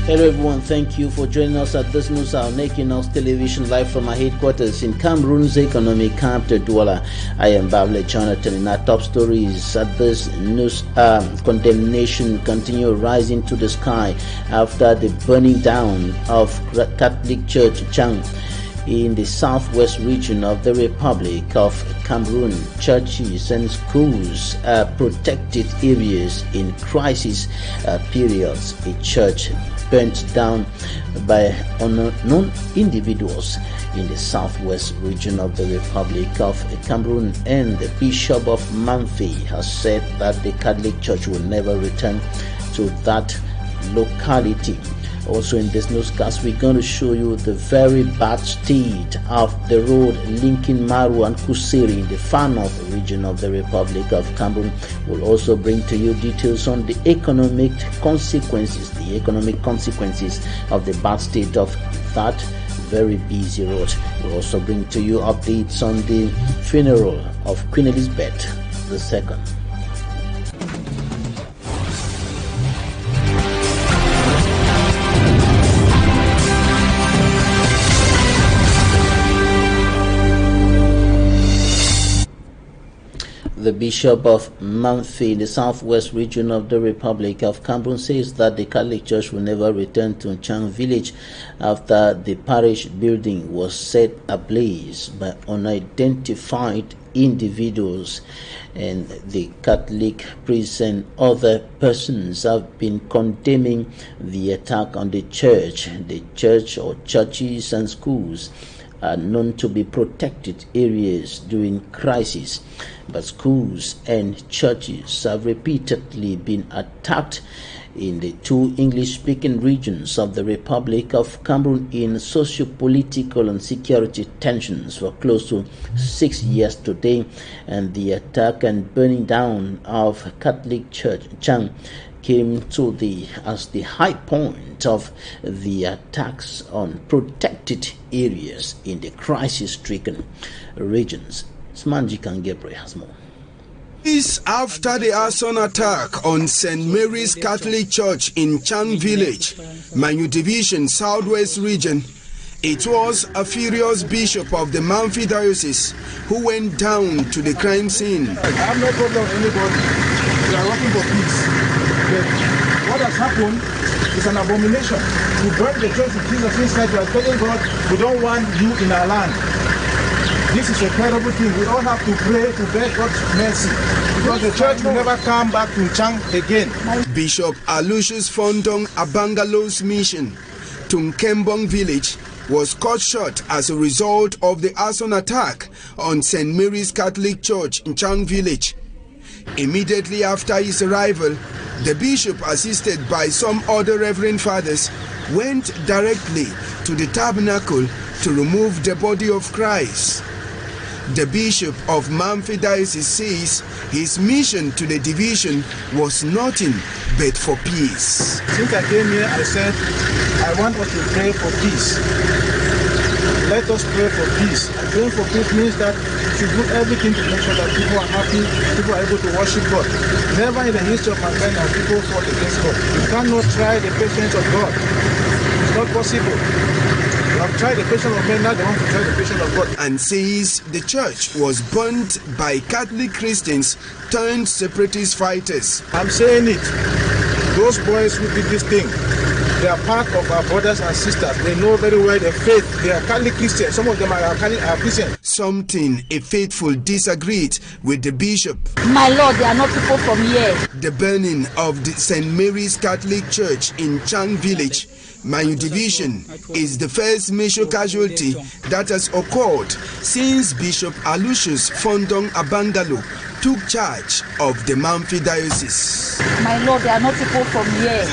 Hello everyone, thank you for joining us at this news hour on Equinoxe television live from our headquarters in Cameroon's economic capital, Douala. I am Bable Jonathan. In our top stories at this news, condemnation continue rising to the sky after the burning down of Catholic Church Chang in the southwest region of the Republic of Cameroon. Churches and schools are protected areas in crisis periods. A church burnt down by unknown individuals in the southwest region of the Republic of Cameroon, and the Bishop of Mamfe has said that the Catholic Church will never return to that locality. Also in this newscast, we're going to show you the very bad state of the road linking Maru and Kuseri in the far north region of the Republic of Cameroon. We'll also bring to you details on the economic consequences of the bad state of that very busy road. We'll also bring to you updates on the funeral of Queen Elizabeth II. The Bishop of Mamfe in the southwest region of the Republic of Cameroon says that the Catholic Church will never return to Chang village after the parish building was set ablaze by unidentified individuals, and the Catholic priests and other persons have been condemning the attack on the church. The church or churches and schools are known to be protected areas during crisis, but schools and churches have repeatedly been attacked in the two English-speaking regions of the Republic of Cameroon in socio-political and security tensions for close to 6 years today, and the attack and burning down of Catholic Church Chang came to as the high point of the attacks on protected areas in the crisis-stricken regions. Smanjik and Gabriel has more. This after the arson attack on St. Mary's Catholic Church in Chang Village, Manu Division, Southwest Region. It was a furious bishop of the Mamfe Diocese who went down to the crime scene. I have no problem with anybody. We are working for peace. But what has happened is an abomination. You burn the church of Jesus inside, you are telling God, we don't want you in our land. This is a terrible thing. We all have to pray to beg God's mercy, because the church will never come back to Chang again. Bishop Aloysius Fondong Abangalo's mission to Nkembong village was cut short as a result of the arson attack on St. Mary's Catholic Church in Chang village. Immediately after his arrival, the bishop, assisted by some other reverend fathers, went directly to the tabernacle to remove the body of Christ. The Bishop of Mamfe Diocese says his mission to the division was nothing but for peace. Since I came here, I said, I want us to pray for peace. Let us pray for peace. And praying for peace means that we should do everything to make sure that people are happy, people are able to worship God. Never in the history of mankind have people fought against God. You cannot try the patience of God. It's not possible. You have tried the patience of men, now they want to try the patience of God. And says the church was burnt by Catholic Christians turned separatist fighters. I'm saying it. Those boys who did this thing, they are part of our brothers and sisters. They know very well the faith. They are Catholic Christians. Some of them are Christians. Something a faithful disagreed with the bishop. My Lord, they are not people from here. The burning of the St. Mary's Catholic Church in Chang Village, Manu Division, is the first major casualty that has occurred since Bishop Aloysius Fondong Abangalo took charge of the Mamfe Diocese. My Lord, they are not people from here.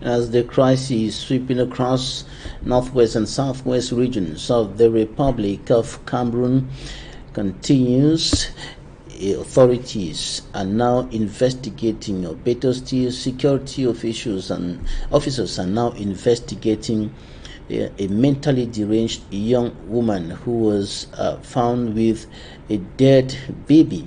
As the crisis sweeping across northwest and southwest regions of the Republic of Cameroon continues, authorities are now investigating, or better still, security officials and officers are now investigating a mentally deranged young woman who was found with a dead baby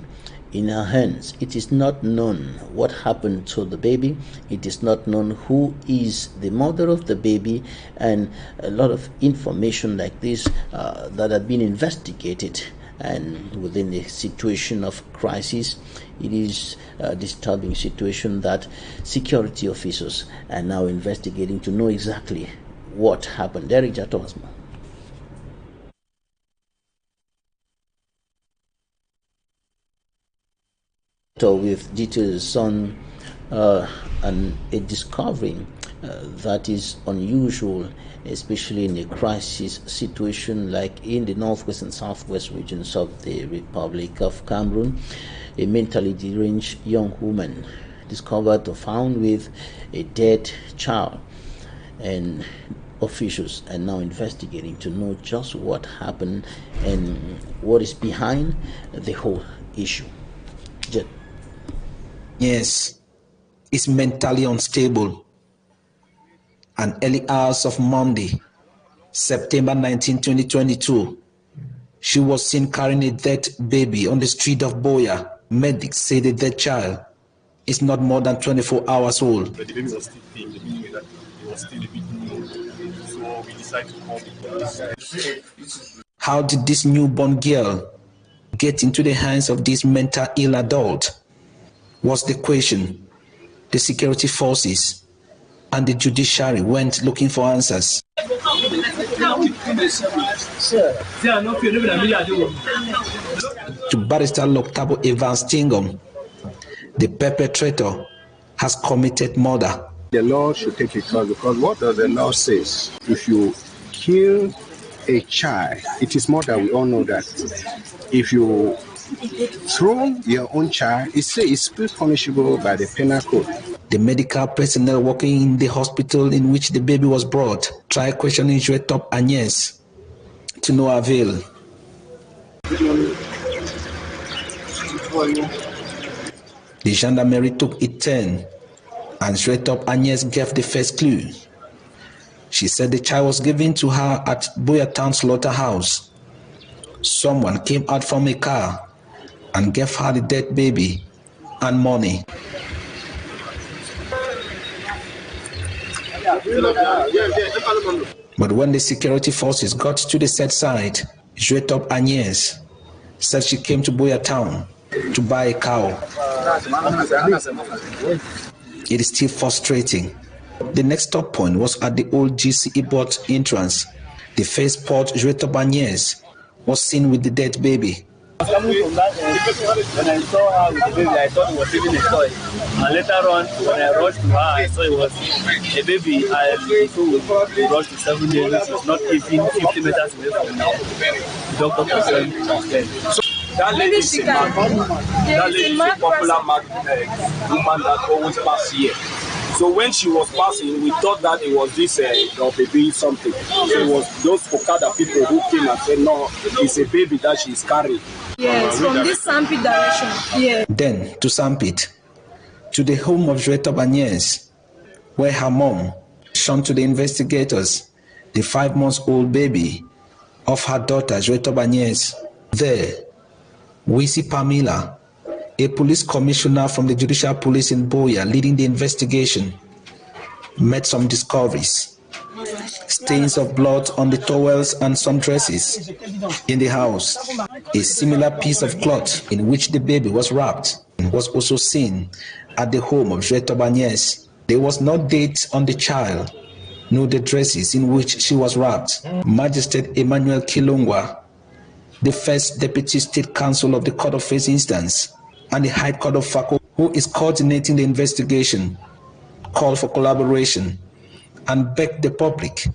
in her hands. It is not known what happened to the baby. It is not known who is the mother of the baby, and a lot of information like this that had been investigated. And within a situation of crisis, it is a disturbing situation that security officers are now investigating to know exactly what happened. Derek Jatosma. With details on a discovery that is unusual, especially in a crisis situation like in the northwest and southwest regions of the Republic of Cameroon. A mentally deranged young woman discovered or found with a dead child, and officials are now investigating to know just what happened and what is behind the whole issue. Yes, is mentally unstable. And early hours of Monday, September 19, 2022, she was seen carrying a dead baby on the street of Boya. Medics say the dead child is not more than 24 hours old. But the baby was still thin. The baby that it was still a bit new. So we decided to call the police. How did this newborn girl get into the hands of this mentally ill adult? Was the question. The security forces and the judiciary went looking for answers. To Barrister Loctabo Evans Tingom, the perpetrator has committed murder. The law should take its course, because what does the law say? If you kill a child, it is murder. We all know that. If you throw your own child, it's still punishable by the penal code. The medical personnel working in the hospital in which the baby was brought tried questioning Juetop Agnes to no avail. The gendarmerie took its turn, and Juetop Agnes gave the first clue. She said the child was given to her at Boya Town Slaughterhouse. Someone came out from a car and gave her the dead baby and money. But when the security forces got to the said site, Juetop Agnes said she came to Boya Town to buy a cow. It is still frustrating. The next stop point was at the old GCE port entrance. The first port Juetop Agnes was seen with the dead baby. Coming from that end, when I saw her with the baby, I thought it was even a toy. And later on, when I rushed to her, I saw it was a baby. I rushed to 7 days, which is not even 50 meters away from now. The doctor confirmed it was dead. That lady is a popular woman that always passes here. So when she was passing, we thought that it was this baby something. So it was those Okada people who came and said, no, it's a baby that she's carrying. Yes, from this Sampit direction. Yeah. Then to Sampit, to the home of Juetop Agnes, where her mom shown to the investigators the 5-month-old baby of her daughter Juetop Agnes. There, we see Pamela, a police commissioner from the Judicial Police in Boya leading the investigation, made some discoveries. Stains of blood on the towels and some dresses in the house. A similar piece of cloth in which the baby was wrapped was also seen at the home of Juetop Agnes. There was no date on the child, nor the dresses in which she was wrapped. Magistrate Emmanuel Kilongwa, the first Deputy State Counsel of the Court of First Instance, and the High Court of Fako, who is coordinating the investigation, called for collaboration and begged the public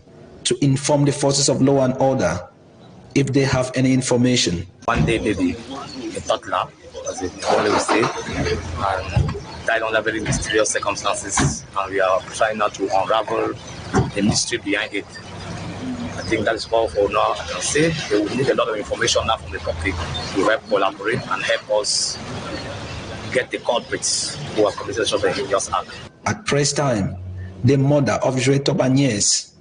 to inform the forces of law and order if they have any information. One day, baby, a toddler, as the only will say, and died under very mysterious circumstances, and we are trying now to unravel the mystery behind it. I think that is all for now. I can say they will need a lot of information now from the public to help collaborate and help us get the culprits who are committed such a heinous act. At press time, the mother of Juetop Agnes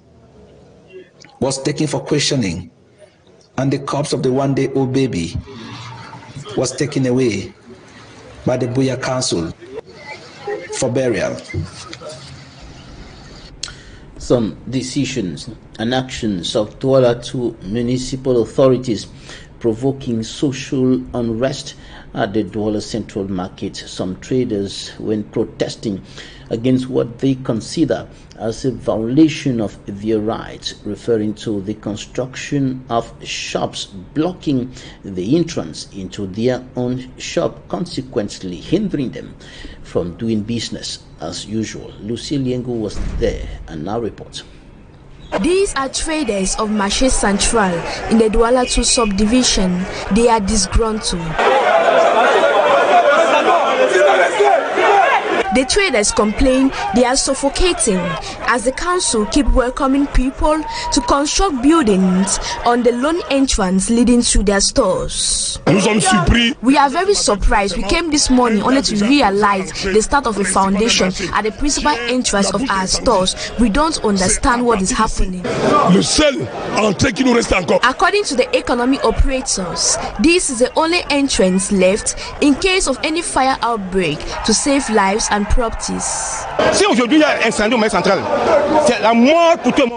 was taken for questioning, and the corpse of the 1-day-old baby was taken away by the Buya Council for burial. Some decisions and actions of Douala II municipal authorities provoking social unrest at the Douala Central Market. Some traders, when protesting against what they consider as a violation of their rights, referring to the construction of shops blocking the entrance into their own shop, consequently hindering them from doing business as usual. Lucy Liengo was there and now reports. These are traders of Marché Central in the Douala II subdivision. They are disgruntled. The traders complain they are suffocating as the council keep welcoming people to construct buildings on the lone entrance leading to their stores. We are very surprised. We came this morning only to realize the start of a foundation at the principal entrance of our stores. We don't understand what is happening. According to the economic operators, this is the only entrance left in case of any fire outbreak to save lives and properties.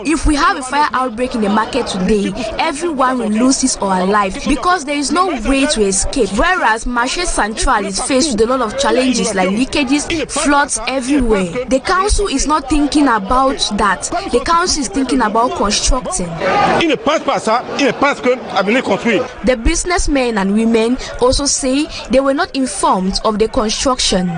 If we have a fire outbreak in the market today, everyone will lose his or her life because there is no way to escape. Whereas Marché Central is faced with a lot of challenges like leakages, floods everywhere. The council is not thinking about that. The council is thinking about constructing. The businessmen and women also say they were not informed of the construction.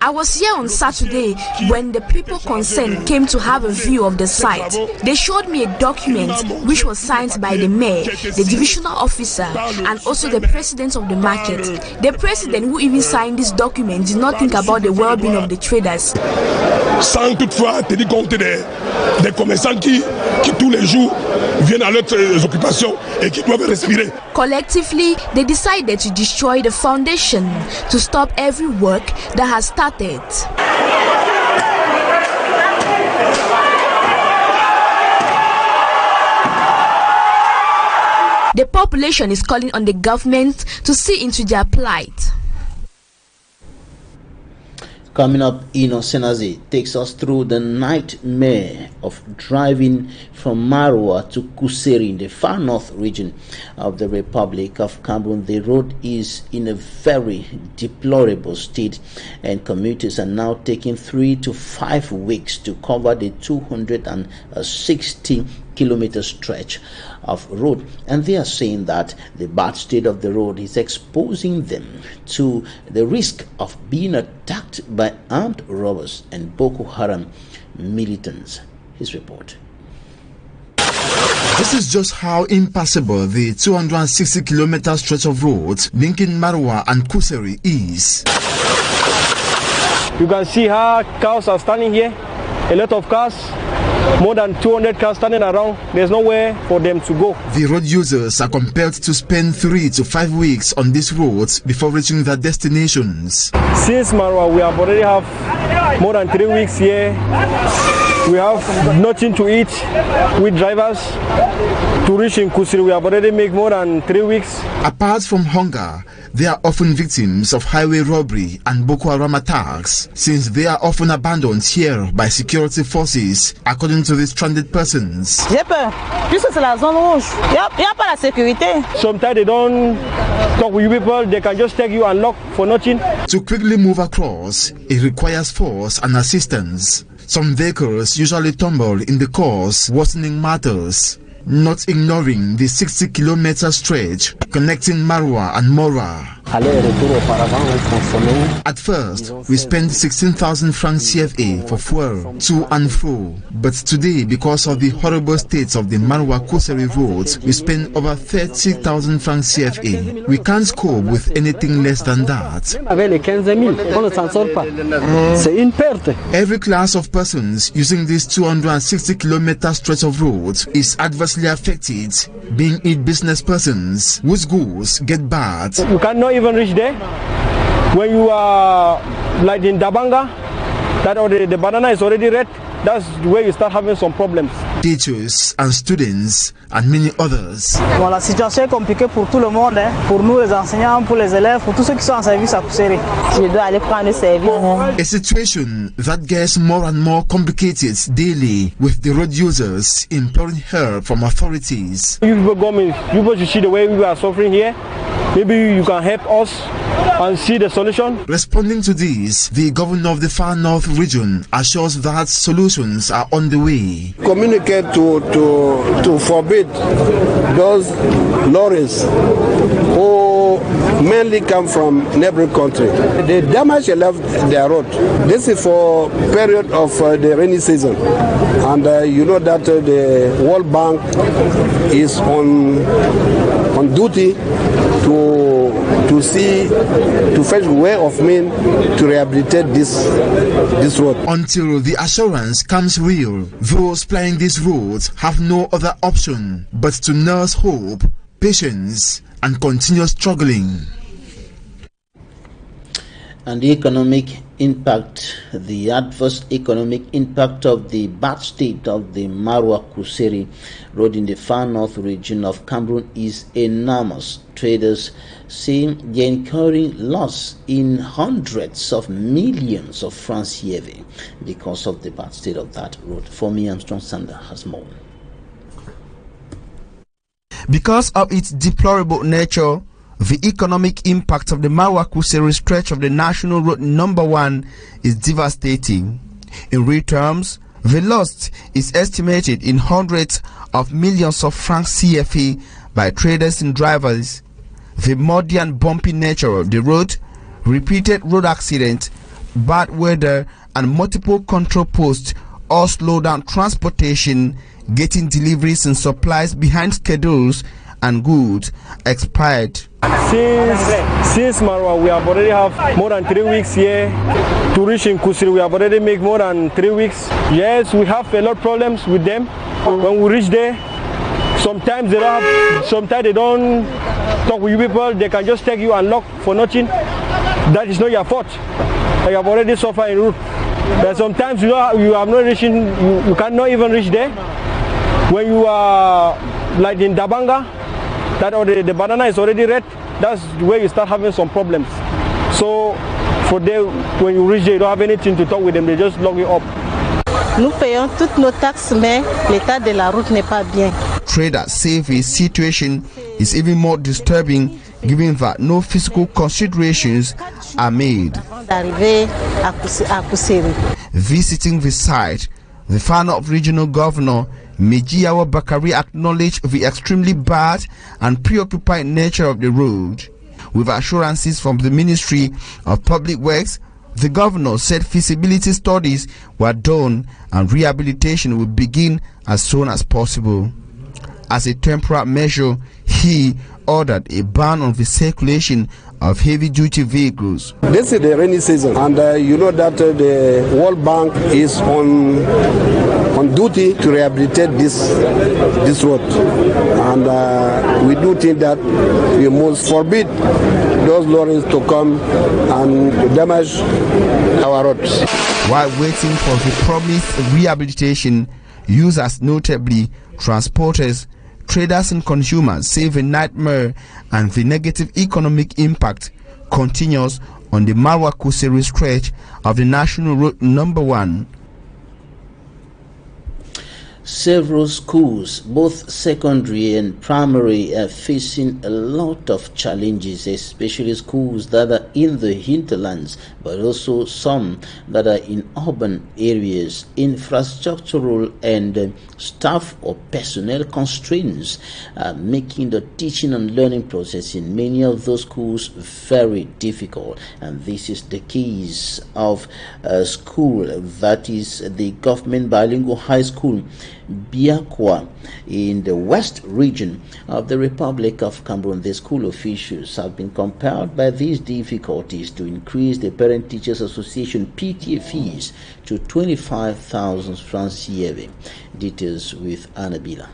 I was here on Saturday when the people concerned came to have a view of the site. They showed me a document which was signed by the mayor, the divisional officer, and also the president of the market. The president who even signed this document did not think about the well-being of the traders. Sans toutefois tenir compte des commerçants qui tous les jours viennent à leurs occupations et qui doivent respirer. Collectively, they decided to destroy the foundation to stop every work that has started. The population is calling on the government to see into their plight. Coming up, Equinoxe takes us through the nightmare of driving from Marwa to Kuseri in the far north region of the Republic of Cameroon. The road is in a very deplorable state, and commuters are now taking 3 to 5 weeks to cover the 260-kilometer stretch of road, and they are saying that the bad state of the road is exposing them to the risk of being attacked by armed robbers and Boko Haram militants. His report. This is just how impassable the 260-kilometer stretch of road linking Marwa and Kuseri is. You can see how cars are standing here, a lot of cars. More than 200 cars standing around. There's nowhere for them to go. The road users are compelled to spend 3 to 5 weeks on this road before reaching their destinations. Since Marwa, we have already have more than 3 weeks here. We have nothing to eat with drivers. To reach in Kusiri, we have already made more than 3 weeks. Apart from hunger, they are often victims of highway robbery and Boko Haram attacks, since they are often abandoned here by security forces, according to the stranded persons. Sometimes they don't talk with people, they can just take you and lock for nothing. To quickly move across, it requires force and assistance. Some vehicles usually tumble in the course, worsening matters. Not ignoring the 60-kilometer stretch connecting Marwa and Mora. At first, we spent 16,000 francs CFA for fuel to and fro, but today, because of the horrible state of the Marwa-Kuseri road, we spend over 30,000 francs CFA. We can't cope with anything less than that. Every class of persons using this 260-kilometer stretch of road is adversely affected, being it business persons whose goods get bad. You cannot even reach there. When you are like in Dabanga, that the banana is already red. that's where you start having some problems. Teachers and students and many others. Bon, la situation est compliquée pour tout le monde, hein, pour nous les enseignants, pour les élèves, pour tous ceux qui sont en service à Kousséry. Je dois aller prendre le service. A situation that gets more and more complicated daily, with the road users imploring help from authorities. You people should see the way we are suffering here. Maybe you can help us and see the solution. Responding to this, the governor of the Far North region assures that solutions are on the way. Communicate to forbid those lorries who mainly come from neighboring country. The damage left their road. This is for period of the rainy season, and you know that the World Bank is on duty to fetch way of means to rehabilitate this road. Until the assurance comes real, those plying these roads have no other option but to nurse hope, patience, and continue struggling. And the adverse economic impact of the bad state of the Marwa Kuseri road in the Far North region of Cameroon is enormous. Traders say they're incurring loss in hundreds of millions of francs CFA because of the bad state of that road. For me, Armstrong Sander has more. Because of its deplorable nature, the economic impact of the Marwa Kuseri stretch of the National Road Number 1 is devastating. In real terms, the loss is estimated in hundreds of millions of francs CFA by traders and drivers. The muddy and bumpy nature of the road, repeated road accidents, bad weather, and multiple control posts all slow down transportation, getting deliveries and supplies behind schedules, and goods expired. Since Marwa, we have already have more than 3 weeks here. To reach in Kusiri, we have already make more than 3 weeks. Yes, we have a lot of problems with them. When we reach there, sometimes they don't talk with you people. They can just take you and lock for nothing. That is not your fault. You have already suffered en route. But sometimes you have not reaching. You cannot even reach there. When you are like in Dabanga, that the banana is already red, that's where you start having some problems. So for them, when you reach there, you don't have anything to talk with them, they just lock you up. Nous payons toutes nos taxes, mais l'état de la route n'est pas bien. Traders say the situation is even more disturbing given that no physical considerations are made. Visiting the site, the Far North Regional Governor Mejiawa Bakari acknowledged the extremely bad and preoccupied nature of the road. With assurances from the Ministry of Public Works, the governor said feasibility studies were done and rehabilitation will begin as soon as possible. As a temporary measure, he ordered a ban on the circulation of heavy-duty vehicles. This is the rainy season, and you know that the World Bank is on duty to rehabilitate this road, and we do think that we must forbid those lorries to come and damage our roads. While waiting for the promised rehabilitation, users, notably transporters, traders and consumers, say the nightmare and the negative economic impact continues on the Marwa Kuseri stretch of the National Road Number 1. Several schools, both secondary and primary, are facing a lot of challenges, especially schools that are in the hinterlands, but also some that are in urban areas. Infrastructural and staff or personnel constraints are making the teaching and learning process in many of those schools very difficult. And this is the case of a school that is the government bilingual high school Biakwa in the west region of the Republic of Cameroon. The school officials have been compelled by these difficulties to increase the Parent Teachers Association PTA fees to 25,000 francs CFA. Details with Annabila.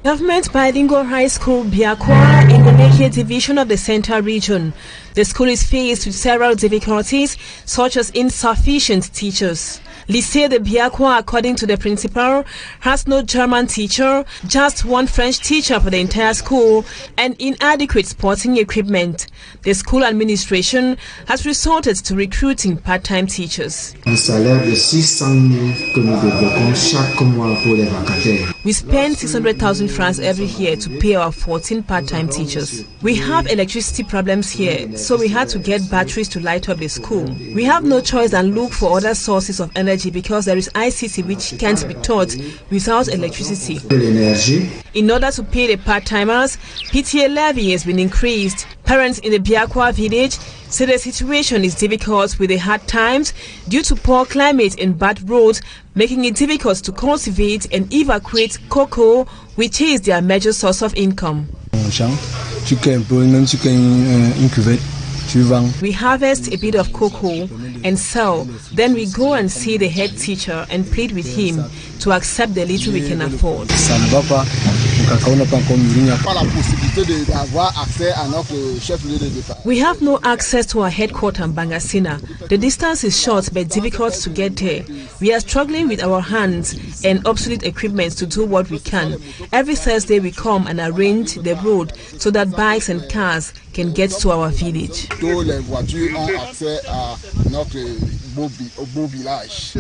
Government Bilingual High School Biakwa in the Neke division of the Central Region The school is faced with several difficulties, such as insufficient teachers. Lycée de Biakwa, according to the principal, has no German teacher, just one French teacher for the entire school, and inadequate sporting equipment. The school administration has resorted to recruiting part-time teachers. We spend 600,000 francs every year to pay our 14 part-time teachers. We have electricity problems here, so we had to get batteries to light up the school. We have no choice than look for other sources of energy because there is ICT which can't be taught without electricity. In order to pay the part-timers, PTA levy has been increased. Parents in the Biakwa village say the situation is difficult with the hard times due to poor climate and bad roads, making it difficult to cultivate and evacuate cocoa, which is their major source of income. We harvest a bit of cocoa and sell, then we go and see the head teacher and plead with him to accept the little we can afford. We have no access to our headquarters in Bangasina. The distance is short but difficult to get there. We are struggling with our hands and obsolete equipment to do what we can. Every Thursday we come and arrange the road so that bikes and cars can get to our village.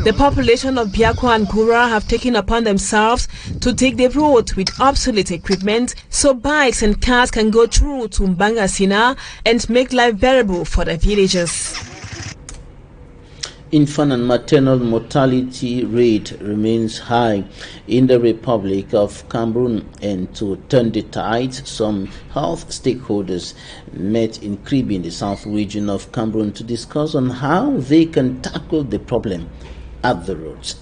The population of Biakwa and Gura have taken upon themselves to take the road with obsolete equipment so bikes and cars can go through to Mbangasina and make life bearable for the villagers. Infant and maternal mortality rate remains high in the Republic of Cameroon, and to turn the tide, some health stakeholders met in Kribi in the south region of Cameroon to discuss on how they can tackle the problem at the roots.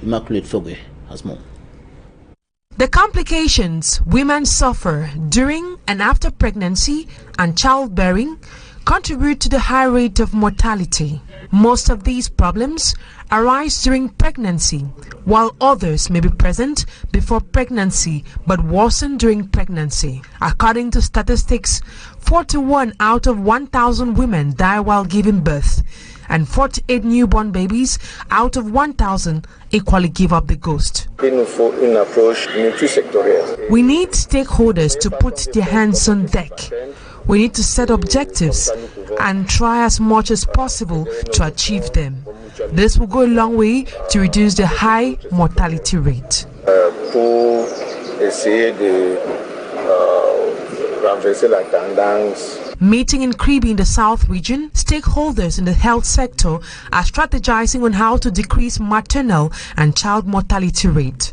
Immaculate Fogue has more. The complications women suffer during and after pregnancy and childbearing contribute to the high rate of mortality. Most of these problems arise during pregnancy, while others may be present before pregnancy but worsen during pregnancy. According to statistics, 41 out of 1,000 women die while giving birth, and 48 newborn babies out of 1,000 equally give up the ghost. We need stakeholders to put their hands on deck. We need to set objectives and try as much as possible to achieve them. This will go a long way to reduce the high mortality rate. Meeting in Kribi in the South region, stakeholders in the health sector are strategizing on how to decrease maternal and child mortality rate.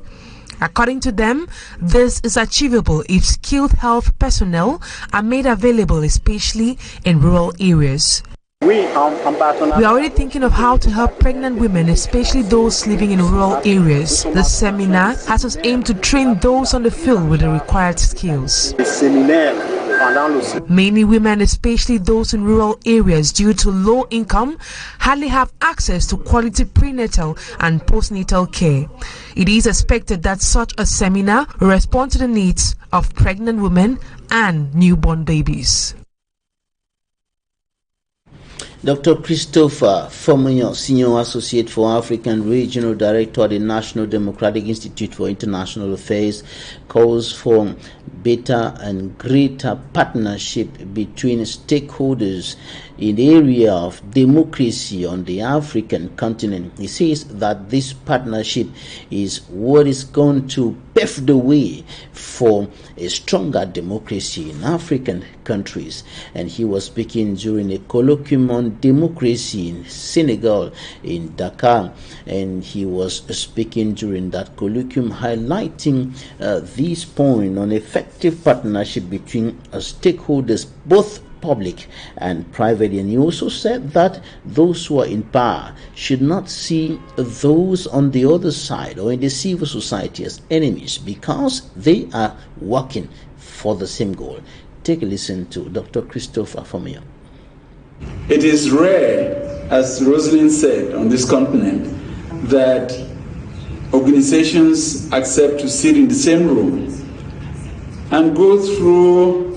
According to them, this is achievable if skilled health personnel are made available, especially in rural areas. We are already thinking of how to help pregnant women, especially those living in rural areas. The seminar has us aim to train those on the field with the required skills. Many women, especially those in rural areas, due to low income, hardly have access to quality prenatal and postnatal care. It is expected that such a seminar will respond to the needs of pregnant women and newborn babies. Dr. Christopher, former Senior Associate for African Regional Director at the National Democratic Institute for International Affairs, calls for better and greater partnership between stakeholders in the area of democracy on the African continent. He says that this partnership is what is going to pave the way for a stronger democracy in African countries. And he was speaking during a colloquium on democracy in Senegal, in Dakar, and he was speaking during that colloquium highlighting this point on effective partnership between stakeholders, both public and private. And he also said that those who are in power should not see those on the other side or in the civil society as enemies, because they are working for the same goal. Take a listen to Dr. Christopher Fomia. It is rare, as Rosalind said, on this continent that organizations accept to sit in the same room and go through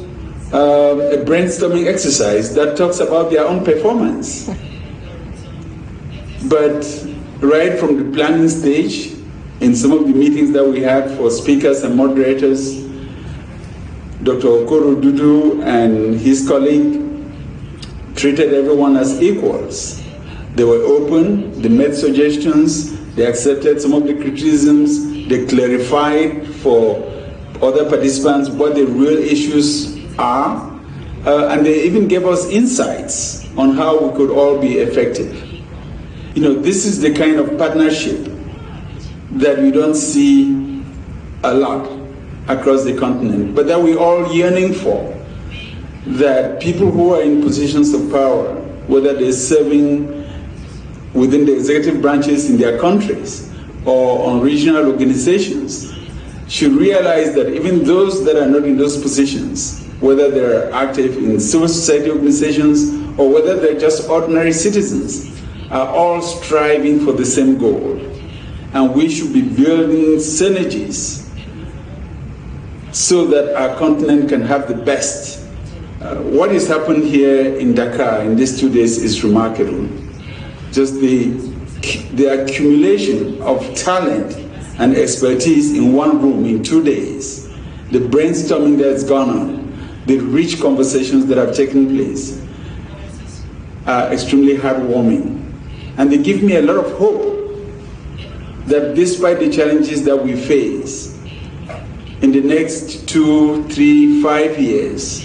a brainstorming exercise that talks about their own performance. But right from the planning stage, in some of the meetings that we had for speakers and moderators, Dr. Okoro Dudu and his colleague treated everyone as equals. They were open, they made suggestions, they accepted some of the criticisms, they clarified for other participants what the real issues are, and they even gave us insights on how we could all be effective. You know, this is the kind of partnership that we don't see a lot across the continent, but that we're all yearning for. That people who are in positions of power, whether they're serving within the executive branches in their countries or on regional organizations, should realize that even those that are not in those positions, whether they're active in civil society organizations or whether they're just ordinary citizens, are all striving for the same goal. And we should be building synergies so that our continent can have the best. What has happened here in Dakar in these 2 days is remarkable. Just the accumulation of talent and expertise in one room in 2 days, the brainstorming that's gone on, the rich conversations that have taken place are extremely heartwarming. And they give me a lot of hope that despite the challenges that we face, in the next 2, 3, 5 years,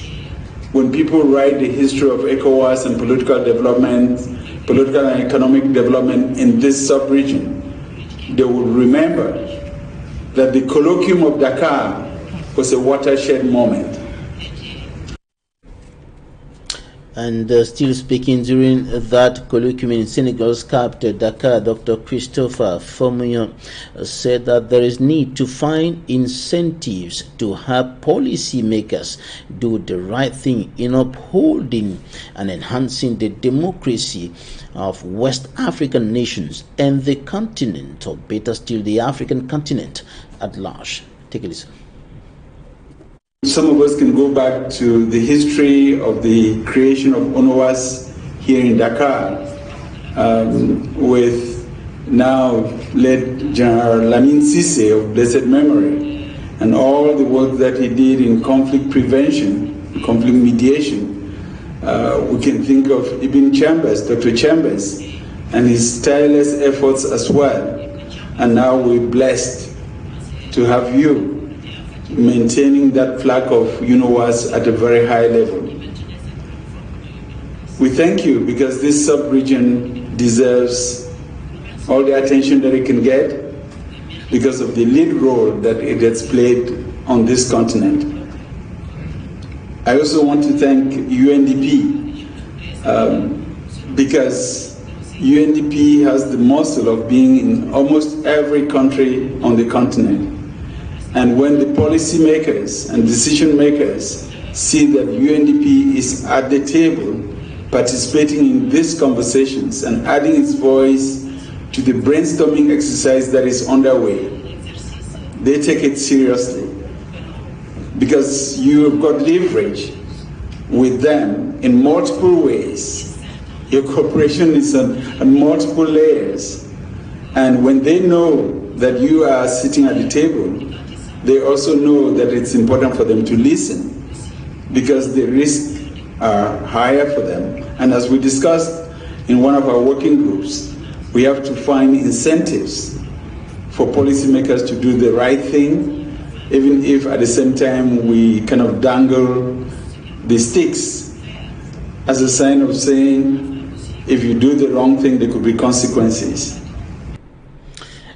when people write the history of ECOWAS and political development, political and economic development in this sub-region, they will remember that the colloquium of Dakar was a watershed moment. And still speaking during that colloquium in Senegal's capital, Dakar, Dr. Christopher Fomuyon said that there is need to find incentives to help policymakers do the right thing in upholding and enhancing the democracy of West African nations and the continent, or better still, the African continent at large. Take a listen. Some of us can go back to the history of the creation of UNOWAS here in Dakar, with now late General Lamine Cissé of blessed memory, and all the work that he did in conflict prevention, conflict mediation. We can think of Ibn Chambers, Dr. Chambers, and his tireless efforts as well. And now we're blessed to have you maintaining that flag of UNOWAS at a very high level. We thank you because this sub-region deserves all the attention that it can get because of the lead role that it has played on this continent. I also want to thank UNDP because UNDP has the muscle of being in almost every country on the continent. And when the policymakers and decision makers see that UNDP is at the table participating in these conversations and adding its voice to the brainstorming exercise that is underway, they take it seriously because you have got leverage with them in multiple ways. Your cooperation is on multiple layers. And when they know that you are sitting at the table, they also know that it's important for them to listen because the risks are higher for them. And as we discussed in one of our working groups, we have to find incentives for policymakers to do the right thing, even if at the same time we kind of dangle the sticks as a sign of saying, if you do the wrong thing, there could be consequences.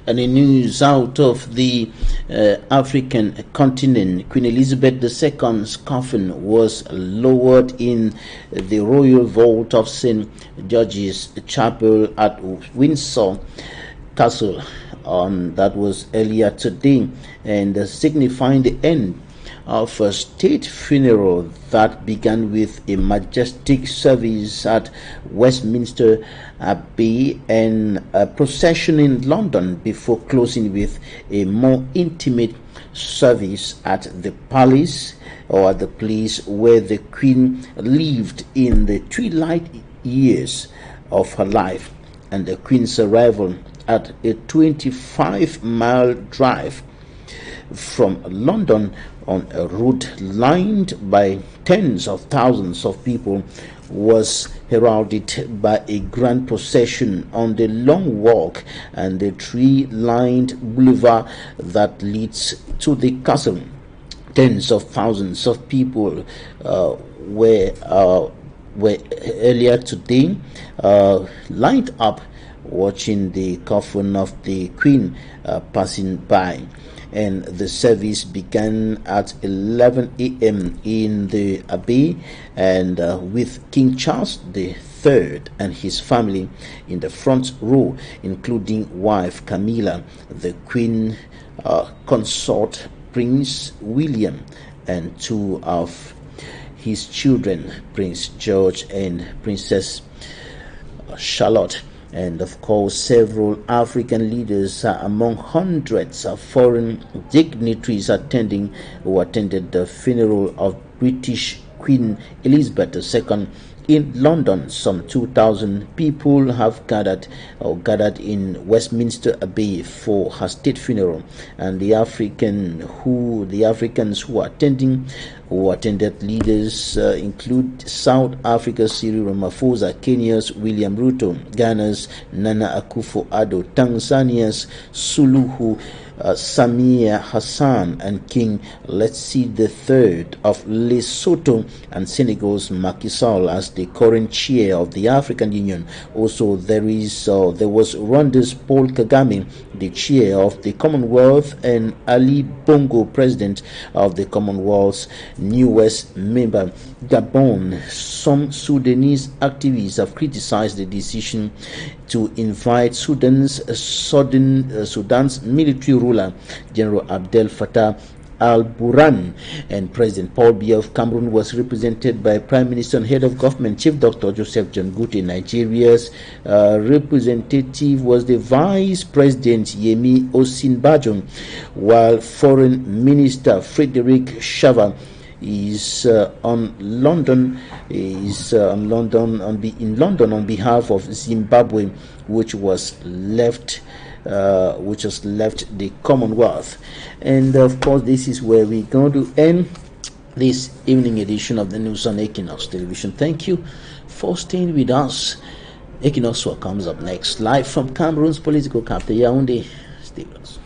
And in news out of the African continent, Queen Elizabeth II's coffin was lowered in the Royal Vault of St. George's Chapel at Windsor Castle. That was earlier today, and signifying the end of a state funeral that began with a majestic service at Westminster Abbey and a procession in London before closing with a more intimate service at the palace, or at the place where the Queen lived in the twilight years of her life, and the Queen's arrival at a 25-mile drive from London on a route lined by tens of thousands of people was heralded by a grand procession on the long walk and the tree-lined boulevard that leads to the castle. Tens of thousands of people were earlier today lined up watching the coffin of the Queen passing by, and the service began at 11 a.m. in the Abbey, and with King Charles III and his family in the front row, including wife Camilla, the Queen consort Prince William, and two of his children, Prince George and Princess Charlotte. And of course, several African leaders among hundreds of foreign dignitaries who attended the funeral of British Queen Elizabeth II in London. Some 2,000 people have gathered in Westminster Abbey for her state funeral, and the Africans who attended leaders include South Africa's Cyril Ramaphosa, Kenya's William Ruto, Ghana's Nana Akufo-Addo, Tanzania's Suluhu Samia Hassan, and King Letsie III of Lesotho, and Senegal's Macky Sall as the current chair of the African Union. Also, there was Rwanda's Paul Kagame, the chair of the Commonwealth, and Ali Bongo, president of the Commonwealth's newest member. Gabon. Some Sudanese activists have criticized the decision to invite Sudan's military ruler, General Abdel Fattah al-Burhan, and President Paul Biya of Cameroon was represented by Prime Minister and Head of Government Chief Dr. Joseph John Gute. Nigeria's representative was the Vice President Yemi Osinbajo, while Foreign Minister Frederick Shava is in London on behalf of Zimbabwe, which was left the Commonwealth. And of course, this is where we're going to end this evening edition of the news on Equinoxe Television. Thank you for staying with us. Equinoxe comes up next, live from Cameroon's political capital, Yaoundé. Stay with us.